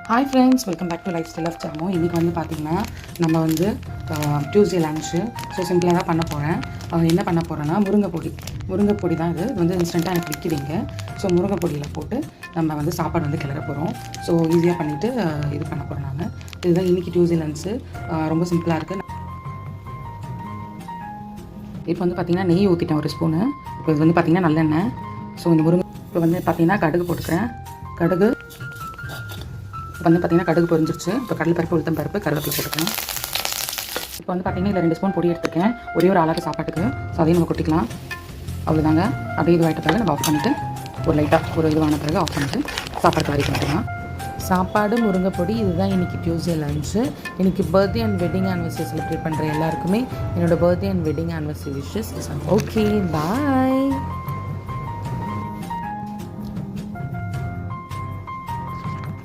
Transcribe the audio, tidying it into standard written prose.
Hi friends, welcome back to lifestyle of Samo. இன்றைக்கி வந்து பார்த்திங்கன்னா நம்ம வந்து டியூஸ்டே லன்ச்சு. ஸோ சிம்பிளாக தான் பண்ண போகிறேன். என்ன பண்ண போகிறேன்னா முருங்கைப்பொடி தான் இது வந்து இன்ஸ்டண்ட்டாக எனக்கு விற்கிதுங்க. ஸோ முருங்கைப்பொடியில் போட்டு நம்ம வந்து சாப்பாடு வந்து கிளற போகிறோம். ஸோ ஈஸியாக பண்ணிவிட்டு இது பண்ண போகிறோம். நாங்கள் இதுதான் இன்றைக்கி டியூஸ்டே லன்ச்சு. ரொம்ப சிம்பிளாக இருக்குது. இப்போ வந்து பார்த்திங்கன்னா நெய் ஊற்றிட்டேன் ஒரு ஸ்பூனு. இப்போ இது வந்து பார்த்திங்கன்னா நல்லெண்ணெய். ஸோ இந்த இப்போ வந்து பார்த்திங்கன்னா கடுகு போட்டுக்கிறேன். கடுகு வந்து பார்த்திங்கன்னா கடுகு பொரிஞ்சிருச்சு. இப்போ கடலைப்பருப்பு, உளுத்தம் பருப்பு, கருவேப்பிலை போட்டுக்கலாம். இப்போ வந்து பார்த்திங்கன்னா இதில் 2 ஸ்பூன் பொடி எடுத்துருக்கேன். ஒரே ஒரு ஆளாக சாப்பாட்டுக்கு. ஸோ அதையும் நம்ம கொட்டிக்கலாம். அவ்வளோதாங்க. அப்படியே இதுவாகிட்ட பிறகு நம்ம ஆஃப் பண்ணிவிட்டு ஒரு லைட்டாக ஒரு இதுவான பிறகு ஆஃப் பண்ணிவிட்டு சாப்பாடு வரைக்கும் பண்ணிக்கலாம். சாப்பாடு, முருங்கைப்பொடி, இதுதான் இன்றைக்கி டியூஸ்டே லன்ச்சு. இன்றைக்கி birthday and wedding anniversary celebrate பண்ணுற எல்லாருக்குமே என்னோடய birthday and wedding anniversary wishes. Okay, bye.